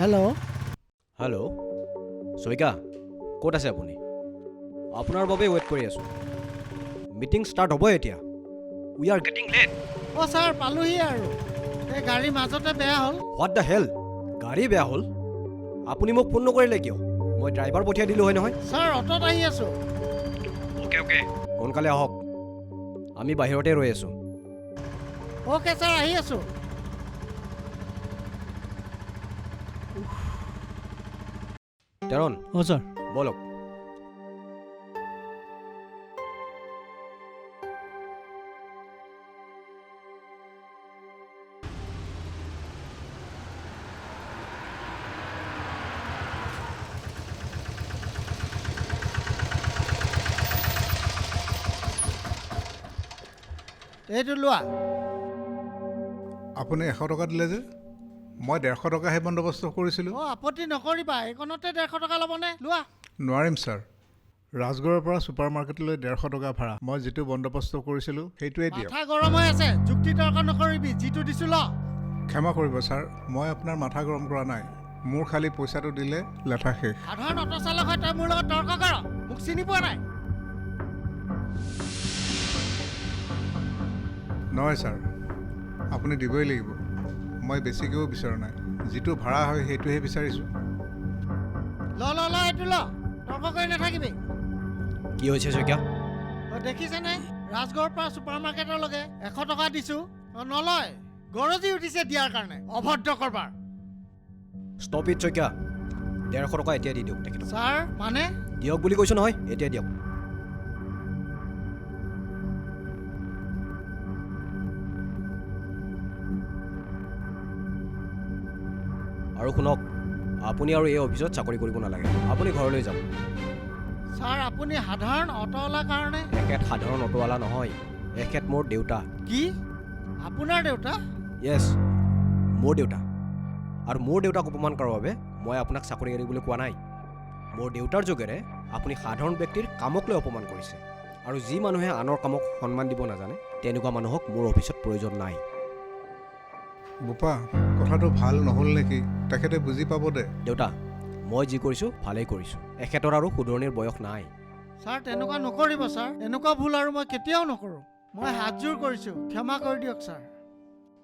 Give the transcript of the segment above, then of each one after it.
Hello' hello' শইকা ক'ত আছে আপুনি আপোনাৰ বাবে ৱেইট কৰি আছোঁ মিটিং ষ্টাৰ্ট হ'ব এতিয়া উই আৰ গেটিং লেট অ' ছাৰ পালোহি আৰু এই গাড়ী মাজতে বেয়া হ'ল। হোৱাট দ্য হেল গাড়ী বেয়া হ'ল আপুনি মোক ফোন নকৰিলে কিয় মই ড্ৰাইভাৰ পঠিয়াই দিলোঁ হয় নহয় ছাৰ অটত আহি আছোঁ। অ'কে সোনকালে আহক আমি বাহিৰতে ৰৈ আছোঁ অ'কে ছাৰ আহি আছোঁ। তেৰণ অ' ছাৰ বলক এইটো লোৱা। আপুনি 100 টকা দিলে যে মই 150 টকাহে বন্দবস্ত কৰিছিলোঁ। অ' আপত্তি নকৰিবা এইকণতে 150 টকা ল'বনে লোৱা। নোৱাৰিম ছাৰ ৰাজগড়ৰ পৰা ছুপাৰ মাৰ্কেটলৈ 150 টকা ভাড়া মই যিটো বন্দবস্ত কৰিছিলোঁ সেইটোৱে দিয়ক। মাথা গৰম হৈ আছে যুক্তি তৰ্ক নকৰিবি যিটো দিছোঁ ল। ক্ষমা কৰিব ছাৰ মই আপোনাৰ মাথা গৰম কৰা নাই মোৰ খালি পইচাটো দিলে লেঠা শেষ। সাধাৰণ অট' চালক হয় তই মোৰ লগত তৰ্ক কৰ মোক চিনি পোৱা নাই। নহয় ছাৰ আপুনি দিবই লাগিব মই বেছিকৈও বিচৰা নাই যিটো ভাড়া হয় সেইটোহে বিচাৰিছোঁ। ল এইটো ল তৰ্ক কৰি নাথাকিবি। কি হৈছে শইকীয়া অ' দেখিছেনে ৰাজগড়ৰ পৰা ছুপাৰ মাৰ্কেটলৈকে 100 টকা দিছোঁ অ' নলয় গৰজি উঠিছে দিয়াৰ কাৰণে অভদ্ৰ কৰবাৰ। ষ্টপ ইট শইকীয়া 150 টকা এতিয়া দি দিয়ক তেখেতক ছাৰ মানে দিয়ক বুলি কৈছোঁ নহয় এতিয়া দিয়ক আৰু শুনক আপুনি আৰু এই অফিচত চাকৰি কৰিব নালাগে আপুনি ঘৰলৈ যাওক ছাৰ আপুনি সাধাৰণ অট'ৱালাৰ কাৰণে এখেত সাধাৰণ অটোৱালা নহয় এখেত মোৰ দেউতা কি আপোনাৰ দেউতা য়েছ মোৰ দেউতা আৰু মোৰ দেউতাক অপমান কৰাৰ বাবে মই আপোনাক চাকৰি এৰিবলৈ কোৱা নাই মোৰ দেউতাৰ যোগেৰে আপুনি সাধাৰণ ব্যক্তিৰ কামক লৈ অপমান কৰিছে আৰু যি মানুহে আনৰ কামক সন্মান দিব নাজানে তেনেকুৱা মানুহক মোৰ অফিচত প্ৰয়োজন নাই বোপা কথাটো ভাল নহ'ল নেকি তেখেতে বুজি পাব দে। দেউতা মই যি কৰিছোঁ ভালেই কৰিছোঁ এখেতৰ আৰু শুধৰণিৰ বয়স নাই ছাৰ তেনেকুৱা নকৰিব ছাৰ এনেকুৱা ভুল আৰু মই কেতিয়াও নকৰোঁ মই হাতযোৰ কৰিছোঁ ক্ষমা কৰি দিয়ক ছাৰ।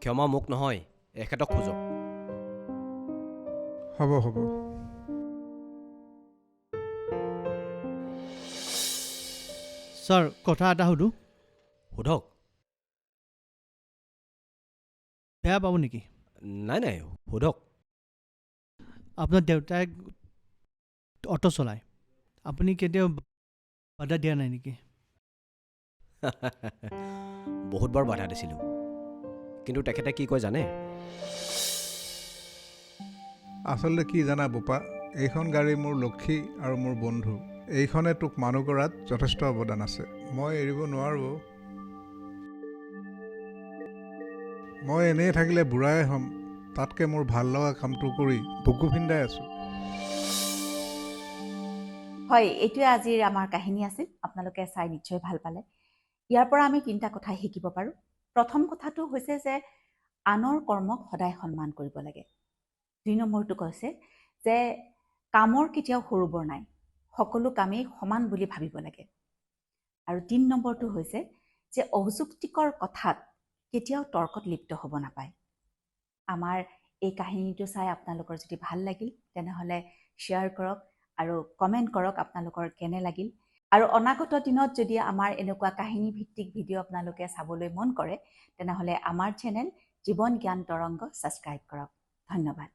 ক্ষমা মোক নহয় এখেতক খোজক হ'ব ছাৰ কথা এটা সুধোঁ সোধক বেয়া পাব নেকি নাই সোধক আপোনাৰ দেউতাই অটো চলায় আপুনি কেতিয়াও বাধা দিয়া নাই নেকি বহুতবাৰ বাধা দিছিলোঁ কিন্তু তেখেতে কি কয় জানে আচলতে কি জানা বোপা এইখন গাড়ী মোৰ লক্ষী আৰু মোৰ বন্ধু এইখনে তোক মানুহ কৰাত যথেষ্ট অৱদান আছে মই এৰিব নোৱাৰোঁ মই এনেই থাকিলে বুঢ়াই হ'ম তাতকৈ মোৰ ভাল লগা কামটো কৰি বুকু ফিন্দাই আছোঁ। হয় এইটোৱে আজিৰ আমাৰ কাহিনী আছিল আপোনালোকে চাই নিশ্চয় ভাল পালে ইয়াৰ পৰা আমি 3টা কথা শিকিব পাৰোঁ প্ৰথম কথাটো হৈছে যে আনৰ কৰ্মক সদায় সন্মান কৰিব লাগে 2 নম্বৰটো কৈছে যে কামৰ কেতিয়াও সৰু বৰ নাই সকলো কামেই সমান বুলি ভাবিব লাগে আৰু 3 নম্বৰটো হৈছে যে অযুক্তিকৰ কথাত কেতিয়াও তৰ্কত লিপ্ত হ'ব নাপায় আমাৰ এই কাহিনীটো চাই আপোনালোকৰ যদি ভাল লাগিল তেনেহ'লে শ্বেয়াৰ কৰক আৰু কমেণ্ট কৰক আপোনালোকৰ কেনে লাগিল আৰু অনাগত দিনত যদি আমাৰ এনেকুৱা কাহিনী ভিত্তিক ভিডিঅ' আপোনালোকে চাবলৈ মন কৰে তেনেহ'লে আমাৰ চেনেল জীৱন জ্ঞান তৰংগ ছাবস্ক্ৰাইব কৰক ধন্যবাদ